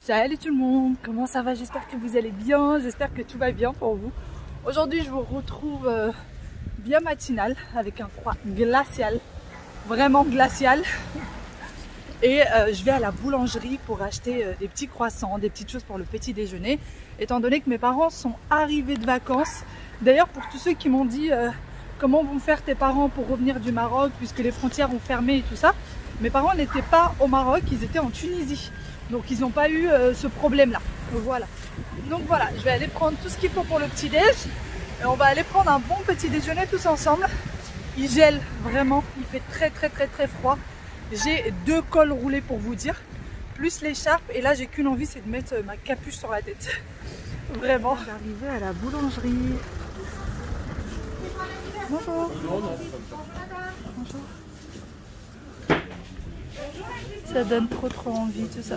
Salut tout le monde, comment ça va? J'espère que vous allez bien, j'espère que tout va bien pour vous. Aujourd'hui je vous retrouve bien matinal avec un froid glacial, vraiment glacial. Et je vais à la boulangerie pour acheter des petits croissants, des petites choses pour le petit déjeuner. Étant donné que mes parents sont arrivés de vacances. D'ailleurs pour tous ceux qui m'ont dit comment vont faire tes parents pour revenir du Maroc puisque les frontières ont fermé et tout ça. Mes parents n'étaient pas au Maroc, ils étaient en Tunisie. Donc ils n'ont pas eu ce problème là. Voilà. Donc voilà, je vais aller prendre tout ce qu'il faut pour le petit déj. Et on va aller prendre un bon petit déjeuner tous ensemble. Il gèle vraiment, il fait très froid. J'ai 2 cols roulés pour vous dire, plus l'écharpe. Et là j'ai qu'une envie, c'est de mettre ma capuche sur la tête. Vraiment. J'arrivais à la boulangerie. Bonjour. Bonjour. Ça donne trop envie tout ça.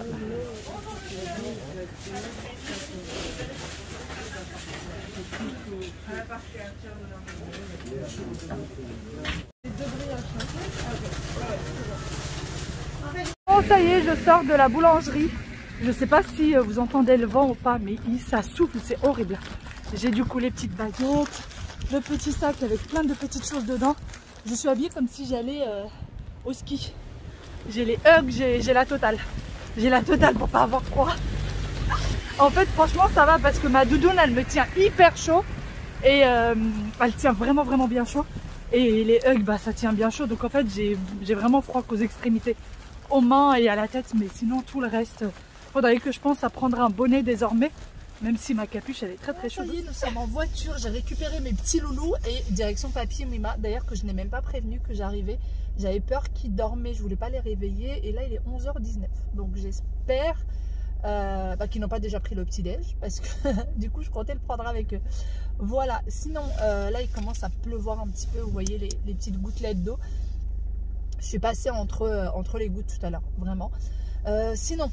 Bon, ça y est, je sors de la boulangerie. Je sais pas si vous entendez le vent ou pas, mais ça souffle, c'est horrible. J'ai du coup les petites baguettes, le petit sac avec plein de petites choses dedans. Je suis habillée comme si j'allais au ski. J'ai les hugs, j'ai la totale. J'ai la totale pour pas avoir froid. En fait, franchement, ça va parce que ma doudoune, elle me tient hyper chaud. Et elle tient vraiment bien chaud. Et les hugs, bah, ça tient bien chaud. Donc en fait, j'ai vraiment froid qu'aux extrémités. Aux mains et à la tête. Mais sinon, tout le reste, faudrait que je pense à prendre un bonnet désormais. Même si ma capuche, elle est très chaude. Ça y est, nous sommes en voiture. J'ai récupéré mes petits loulous et direction Papy et Mima. D'ailleurs, que je n'ai même pas prévenu que j'arrivais. J'avais peur qu'ils dormaient, je voulais pas les réveiller. Et là, il est 11h19. Donc j'espère qu'ils n'ont pas déjà pris le petit-déj. Parce que du coup, je comptais le prendre avec eux. Voilà. Sinon, là, il commence à pleuvoir un petit peu. Vous voyez les petites gouttelettes d'eau. Je suis passée entre les gouttes tout à l'heure. Vraiment. Sinon...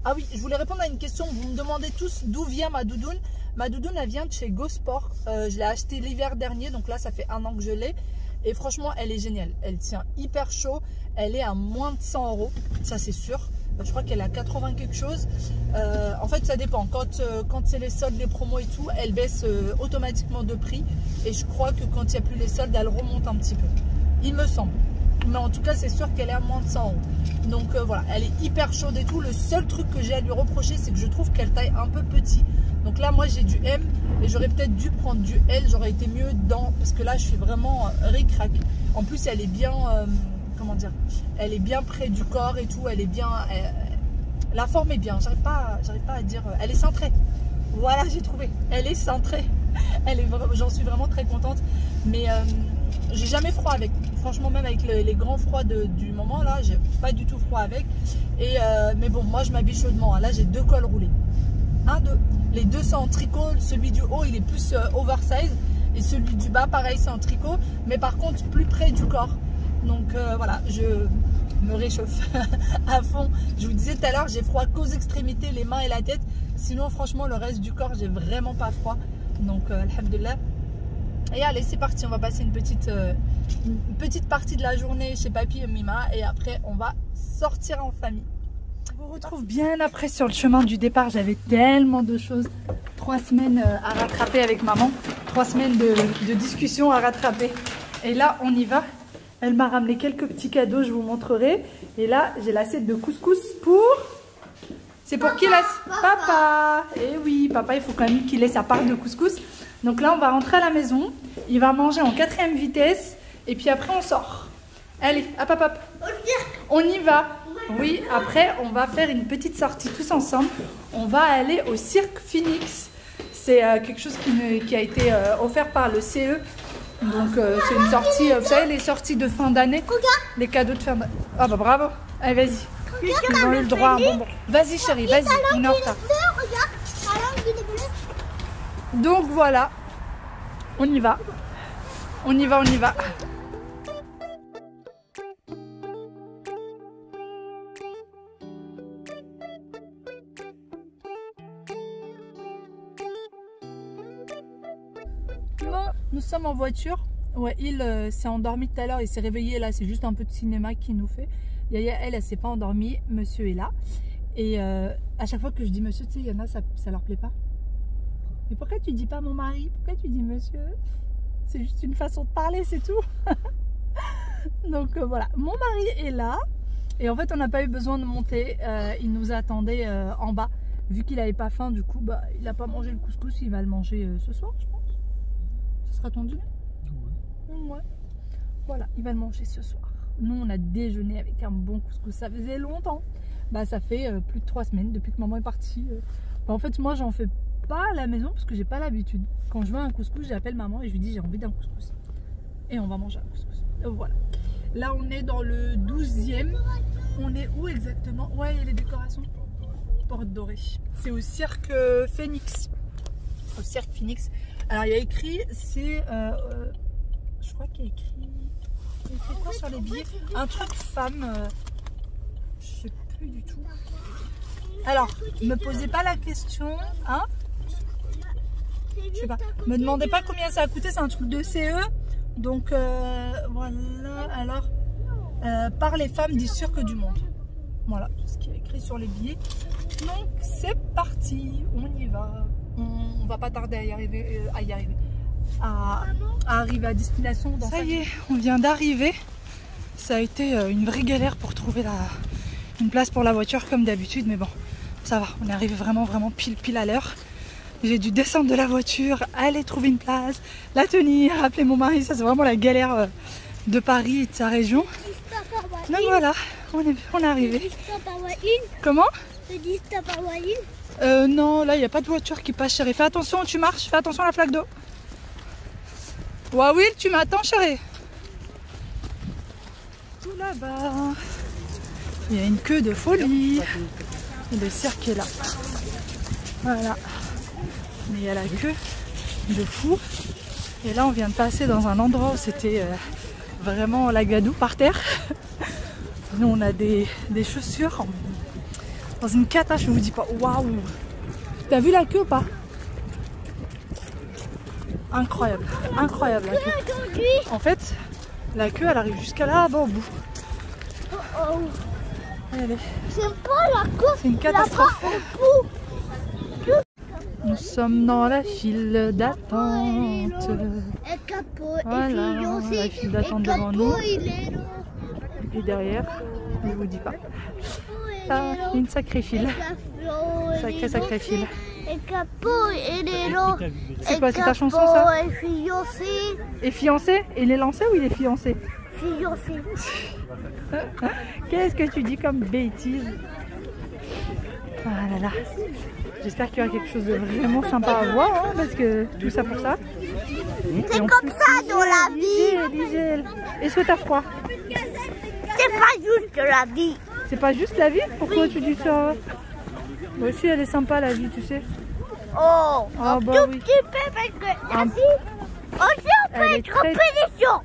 ah oui, je voulais répondre à une question. Vous me demandez tous d'où vient ma doudoune. Ma doudoune, elle vient de chez Gosport. Je l'ai achetée l'hiver dernier. Donc là, ça fait 1 an que je l'ai. Et franchement, elle est géniale. Elle tient hyper chaud. Elle est à moins de 100 €. Ça, c'est sûr. Je crois qu'elle est à 80 quelque chose. En fait, ça dépend. Quand c'est les soldes, les promos et tout, elle baisse automatiquement de prix. Et je crois que quand il n'y a plus les soldes, elle remonte un petit peu. Il me semble. Mais en tout cas, c'est sûr qu'elle est à moins de 100 €. Donc voilà, elle est hyper chaude et tout. Le seul truc que j'ai à lui reprocher, c'est que je trouve qu'elle taille un peu petit. Donc là, moi, j'ai du M et j'aurais peut-être dû prendre du L. J'aurais été mieux dans... Parce que là, je suis vraiment ric-rac. En plus, elle est bien... comment dire? Elle est bien près du corps et tout. Elle est bien... la forme est bien. J'arrive pas à dire... Elle est cintrée. Voilà, j'ai trouvé. Elle est cintrée. J'en suis vraiment très contente. Mais... j'ai jamais froid avec, franchement, même avec les grands froids du moment là, j'ai pas du tout froid avec. Et mais bon, moi je m'habille chaudement. Là j'ai 2 cols roulés, 1, 2. Les 2 sont en tricot. Celui du haut il est plus oversize et celui du bas pareil, c'est en tricot, mais par contre plus près du corps. Donc voilà, je me réchauffe à fond. Je vous disais tout à l'heure, j'ai froid qu'aux extrémités, les mains et la tête. Sinon franchement le reste du corps, j'ai vraiment pas froid. Donc alhamdoulilah. Et allez, c'est parti, on va passer une petite partie de la journée chez Papy et Mima et après on va sortir en famille. Je vous retrouve bien après sur le chemin du départ. J'avais tellement de choses, 3 semaines à rattraper avec maman, 3 semaines de discussion à rattraper. Et là on y va. Elle m'a ramené quelques petits cadeaux, je vous montrerai. Et là j'ai l'assiette de couscous pour... C'est pour qui l'assiette? Papa. Et oui, papa, il faut quand même qu'il ait sa part de couscous. Donc là, on va rentrer à la maison. Il va manger en 4e vitesse. Et puis après, on sort. Allez, hop. On y va. Oui, après, on va faire une petite sortie tous ensemble. On va aller au Cirque Phoenix. C'est quelque chose qui a été offert par le CE. Donc, c'est une sortie, vous savez, les sorties de fin d'année. Les cadeaux de fin d'année. Ah bah bravo. Allez, vas-y. Ils ont eu le droit à un bonbon. Vas-y, chérie, vas-y. On est en retard. Donc voilà, on y va. Bon, nous sommes en voiture. Ouais, il s'est endormi tout à l'heure, il s'est réveillé là, c'est juste un peu de cinéma qu'il nous fait. Yaya, elle s'est pas endormie, monsieur est là. Et à chaque fois que je dis monsieur, tu sais, il y en a, ça leur plaît pas. Mais pourquoi tu dis pas mon mari? Pourquoi tu dis monsieur? C'est juste une façon de parler, c'est tout. Donc voilà, mon mari est là. Et en fait, on n'a pas eu besoin de monter. Il nous attendait en bas. Vu qu'il n'avait pas faim, du coup, bah, il n'a pas mangé le couscous. Il va le manger ce soir, je pense. Ce sera ton dîner? Ouais. Voilà, il va le manger ce soir. Nous, on a déjeuné avec un bon couscous. Ça faisait longtemps. Bah, ça fait plus de 3 semaines depuis que maman est partie. Bah, en fait, moi, j'en fais pas à la maison parce que j'ai pas l'habitude. Quand je veux un couscous, j'appelle maman et je lui dis j'ai envie d'un couscous. Et on va manger un couscous. Voilà. Là, on est dans le 12e. On est où exactement? Ouais, il y a les décorations. Porte Dorée. C'est au cirque Phoenix. Au cirque Phoenix. Alors, il y a écrit, c'est... je crois qu'il y a écrit... Il y a écrit quoi sur les billets? Un truc femme... je sais plus du tout. Alors, me posez pas la question, hein? Je sais pas. Me demandez pas combien ça a coûté, c'est un truc de CE. Donc, voilà. Alors, par les femmes du cirque du monde. Voilà, ce qui est écrit sur les billets. Donc, c'est parti. On y va. On va pas tarder à y arriver. À arriver à destination. Ça y est, on vient d'arriver. Ça a été une vraie galère pour trouver une place pour la voiture comme d'habitude. Mais bon, ça va. On est arrivé vraiment pile à l'heure. J'ai dû descendre de la voiture, aller trouver une place, la tenir, appeler mon mari. Ça, c'est vraiment la galère de Paris et de sa région. Donc voilà, on est arrivé. Comment? Non, là, il n'y a pas de voiture qui passe, chérie. Fais attention, tu marches. Fais attention à la flaque d'eau. Ouais, Will, tu m'attends, chérie. Tout là-bas. Il y a une queue de folie. Et le cirque est là. Voilà. Mais il y a la queue de fou. Et là, on vient de passer dans un endroit où c'était vraiment la gadoue par terre. Nous, on a des chaussures dans une cata, je vous dis pas. Waouh! T'as vu la queue ou pas? Incroyable, incroyable la queue. En fait, la queue, elle arrive jusqu'à là-bas au bout. C'est une catastrophe. Nous sommes dans la file d'attente. Voilà, la file d'attente devant nous. Et derrière, je vous dis pas. Ah, une sacrée file. Sacrée file. C'est quoi, c'est ta chanson ça? Et fiancé? Et il est lancé ou il est fiancé? Fiancé. Qu'est-ce que tu dis comme bêtise? Ah là là. J'espère qu'il y aura quelque chose de vraiment sympa à voir, hein, parce que tout ça pour ça. C'est comme ça dans la vie. Ligel. Est-ce que t'as froid? C'est pas juste la vie. C'est pas juste la vie? Pourquoi tu dis ça? Moi aussi elle est sympa la vie, tu sais. Oh, ah, un bah, tout oui. petit peu parce que la vie, aussi on peut être en punition.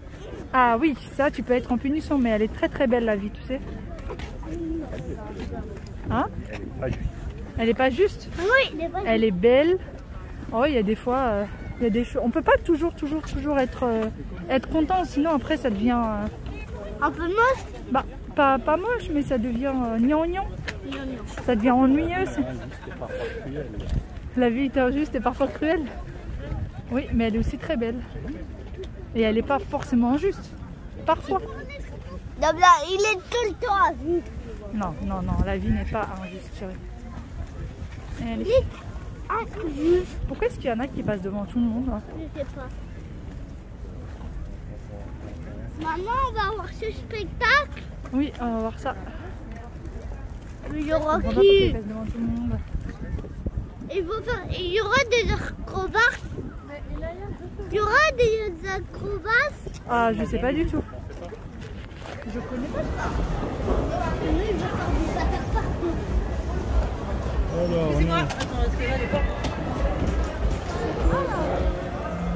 Ah oui, ça tu peux être en punition, mais elle est très belle la vie, tu sais. Hein? Elle est pas juste? Oui, elle est belle. Oh, il y a des fois, il y a des choses. On peut pas toujours être content, sinon après ça devient un peu moche. Bah, pas moche, mais ça devient gnangnan. Ça devient ennuyeux. La vie est injuste et parfois cruelle. Oui, mais elle est aussi très belle. Et elle n'est pas forcément injuste. Parfois. Non, là, il est tout le temps injuste. Non, la vie n'est pas injuste, chérie. Elle est injuste. Pourquoi est-ce qu'il y en a qui passent devant tout le monde là? Je sais pas. Maman, on va voir ce spectacle? Oui, on va voir ça. Il y aura qui? Il y aura des acrobates. Il y aura des acrobates. Ah, je sais pas du tout. Je connais pas ça.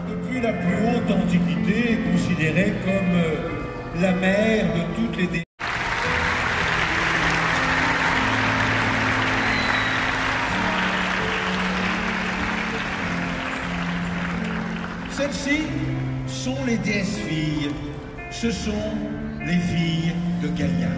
Depuis la plus haute antiquité, est considérée comme la mère de toutes les déesses. Celles-ci sont les déesses filles. Ce sont les filles de Gaïa.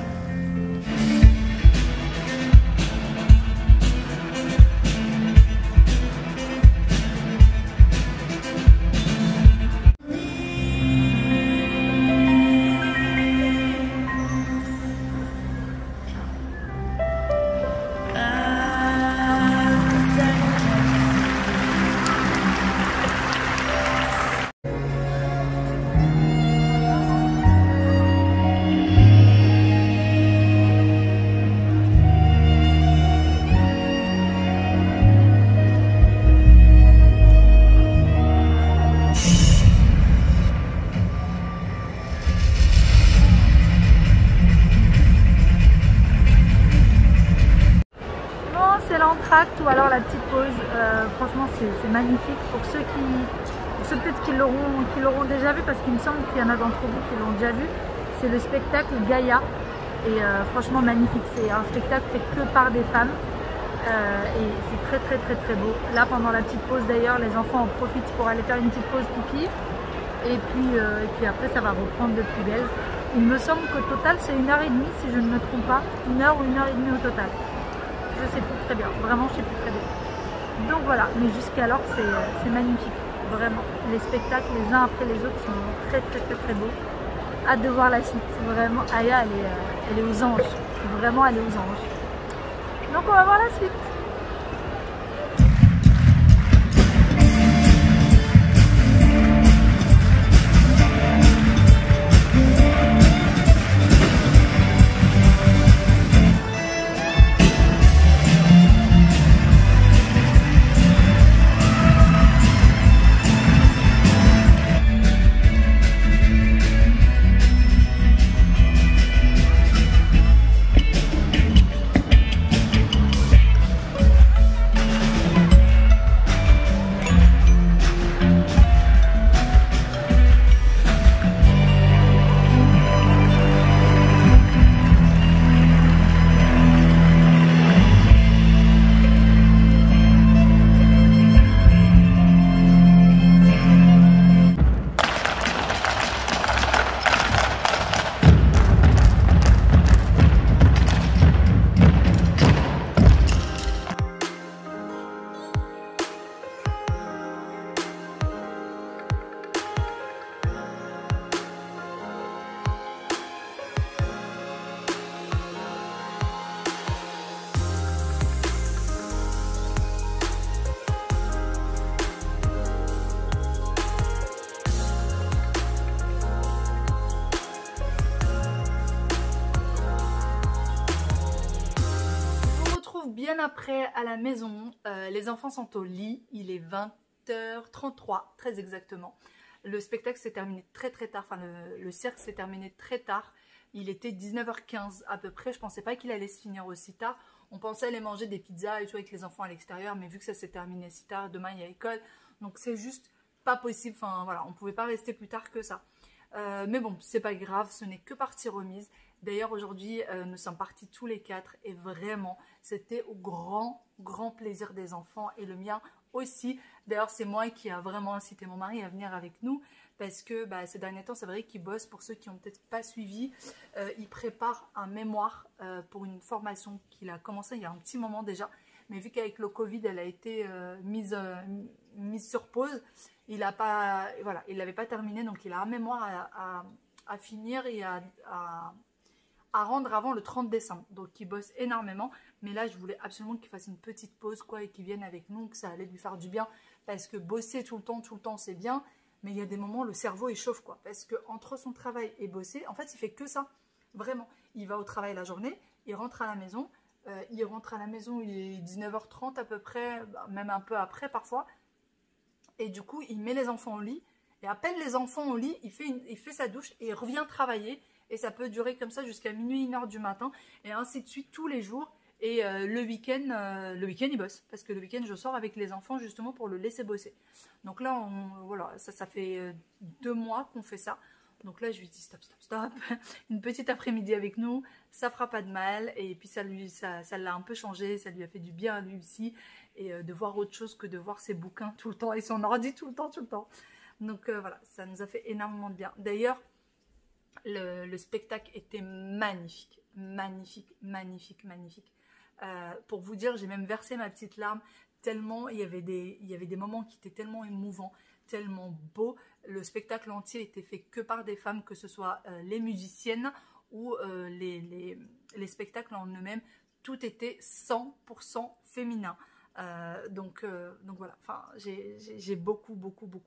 l'entracte ou alors la petite pause. Franchement, c'est magnifique. Pour ceux peut-être qui l'auront déjà vu, parce qu'il me semble qu'il y en a d'entre vous qui l'ont déjà vu, c'est le spectacle Gaïa. Et franchement magnifique. C'est un spectacle fait que par des femmes. Et c'est très beau. Là, pendant la petite pause d'ailleurs, les enfants en profitent pour aller faire une petite pause pipi. Et puis après, ça va reprendre de plus belle. Il me semble qu'au total, c'est 1h30 si je ne me trompe pas. 1 heure ou 1h30 au total. Je sais plus très bien. Vraiment, je sais plus très bien. Donc voilà. Mais jusqu'alors, c'est magnifique. Vraiment. Les spectacles, les uns après les autres, sont très beaux. Hâte de voir la suite. Vraiment, Aya, elle est aux anges. Vraiment, elle est aux anges. Donc on va voir la suite. Bien après à la maison, les enfants sont au lit, il est 20h33 très exactement. Le spectacle s'est terminé très tard, enfin le cirque s'est terminé très tard, il était 19h15 à peu près. Je pensais pas qu'il allait se finir aussi tard, on pensait aller manger des pizzas et tout avec les enfants à l'extérieur, mais vu que ça s'est terminé si tard, demain il y a école, donc c'est juste pas possible, enfin voilà, on pouvait pas rester plus tard que ça. Mais bon, c'est pas grave, ce n'est que partie remise. D'ailleurs aujourd'hui nous sommes partis tous les 4 et vraiment c'était au grand plaisir des enfants et le mien aussi. D'ailleurs c'est moi qui a vraiment incité mon mari à venir avec nous parce que ces derniers temps c'est vrai qu'il bosse. Pour ceux qui n'ont peut-être pas suivi, il prépare un mémoire pour une formation qu'il a commencé il y a un petit moment déjà, mais vu qu'avec le Covid elle a été mise sur pause, il l'avait pas terminé, donc il a un mémoire à finir et à rendre avant le 30 décembre. Donc il bosse énormément. Mais là, je voulais absolument qu'il fasse une petite pause et qu'il vienne avec nous, que ça allait lui faire du bien. Parce que bosser tout le temps, c'est bien. Mais il y a des moments, le cerveau, il chauffe Parce que entre son travail et bosser, en fait, il fait que ça. Vraiment. Il va au travail la journée, il rentre à la maison. Il est 19h30 à peu près, même un peu après parfois. Et du coup, il met les enfants au lit. Et à peine les enfants au lit, il fait sa douche et il revient travailler. Et ça peut durer comme ça jusqu'à minuit, 1h du matin. Et ainsi de suite tous les jours. Et le week-end, il bosse. Parce que le week-end, je sors avec les enfants justement pour le laisser bosser. Donc là, voilà, ça fait 2 mois qu'on fait ça. Donc là, je lui dis stop. Une petite après-midi avec nous, ça fera pas de mal. Et puis ça l'a un peu changé. Ça lui a fait du bien à lui aussi. Et de voir autre chose que de voir ses bouquins tout le temps et son ordi tout le temps. Donc voilà, ça nous a fait énormément de bien. D'ailleurs, le spectacle était magnifique. Pour vous dire, j'ai même versé ma petite larme tellement il y avait des moments qui étaient tellement émouvants, tellement beaux. Le spectacle entier était fait que par des femmes, que ce soit les musiciennes ou les spectacles en eux-mêmes. Tout était 100% féminin. Donc voilà, enfin, j'ai beaucoup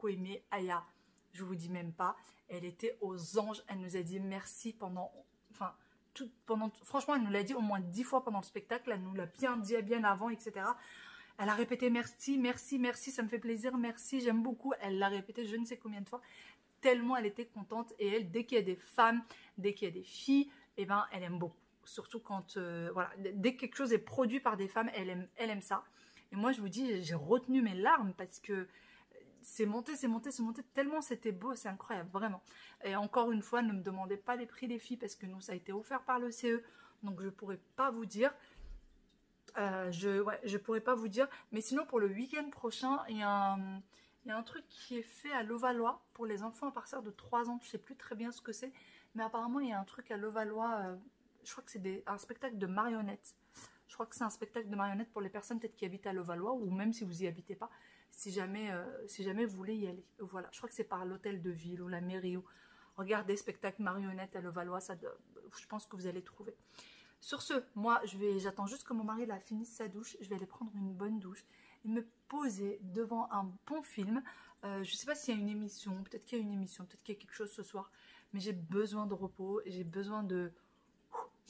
aimé Aya. Je vous dis même pas, elle était aux anges. Elle nous a dit merci franchement, elle nous l'a dit au moins 10 fois pendant le spectacle. Elle nous l'a bien dit bien avant, etc. Elle a répété merci, ça me fait plaisir, merci, j'aime beaucoup. Elle l'a répété je ne sais combien de fois, tellement elle était contente. Et elle, dès qu'il y a des femmes, dès qu'il y a des filles, eh ben, elle aime beaucoup. surtout quand, voilà, dès que quelque chose est produit par des femmes, elle aime ça. Et moi, je vous dis, j'ai retenu mes larmes parce que c'est monté, tellement c'était beau, c'est incroyable, vraiment. Et encore une fois, ne me demandez pas les prix des filles parce que nous, ça a été offert par le CE, donc je ne pourrais pas vous dire. Je pourrais pas vous dire, mais sinon pour le week-end prochain, il y a un truc qui est fait à Levallois pour les enfants à partir de 3 ans. Je sais plus très bien ce que c'est, mais apparemment il y a un truc à Levallois, je crois que c'est un spectacle de marionnettes. Je crois que c'est un spectacle de marionnettes pour les personnes peut-être qui habitent à Levallois, ou même si vous y habitez pas, si jamais vous voulez y aller. Voilà, je crois que c'est par l'hôtel de ville ou la mairie. Regardez, spectacle marionnettes à Levallois, je pense que vous allez trouver. Sur ce, moi, j'attends juste que mon mari là, finisse sa douche. Je vais aller prendre une bonne douche et me poser devant un bon film. Je ne sais pas s'il y a une émission, peut-être qu'il y a une émission, peut-être qu'il y a quelque chose ce soir. Mais j'ai besoin de repos et j'ai besoin de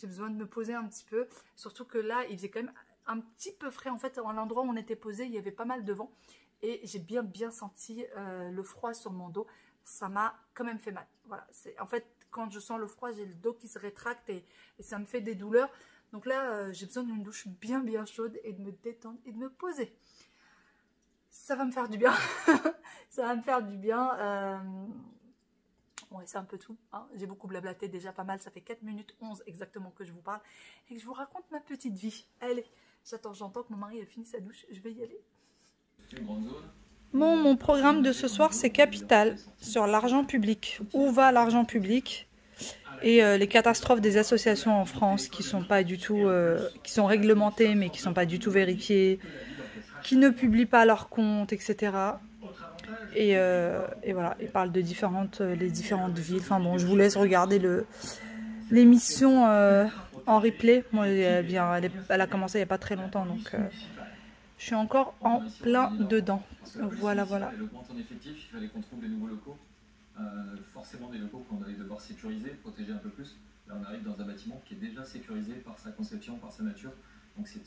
me poser un petit peu. Surtout que là, il faisait quand même un petit peu frais. En fait, à l'endroit où on était posé, il y avait pas mal de vent. Et j'ai bien senti le froid sur mon dos. Ça m'a quand même fait mal. Voilà, en fait, quand je sens le froid, j'ai le dos qui se rétracte et ça me fait des douleurs. Donc là, j'ai besoin d'une douche bien chaude et de me détendre et de me poser. Ça va me faire du bien. Ça va me faire du bien. Ouais, c'est un peu tout. Hein. J'ai beaucoup blablaté, déjà pas mal. Ça fait 4 minutes 11 exactement que je vous parle et que je vous raconte ma petite vie. Allez, j'entends que mon mari a fini sa douche. Je vais y aller. Bon, mon programme de ce soir, c'est Capital, sur l'argent public. Où va l'argent public? Et les catastrophes des associations en France qui sont pas du tout, qui sont réglementées mais qui sont pas du tout vérifiées, qui ne publient pas leurs comptes, etc. Et voilà, ils parlent de les différentes villes. Enfin bon, je vous laisse regarder l'émission en replay. Moi, elle a commencé il n'y a pas très longtemps, donc je suis encore en plein dedans. Voilà. L'augmentation en effectif, il fallait qu'on trouve des nouveaux locaux. Forcément des locaux qu'on allait devoir sécuriser, protéger un peu plus. Là, on arrive dans un bâtiment qui est déjà sécurisé par sa conception, par sa nature. Donc c'est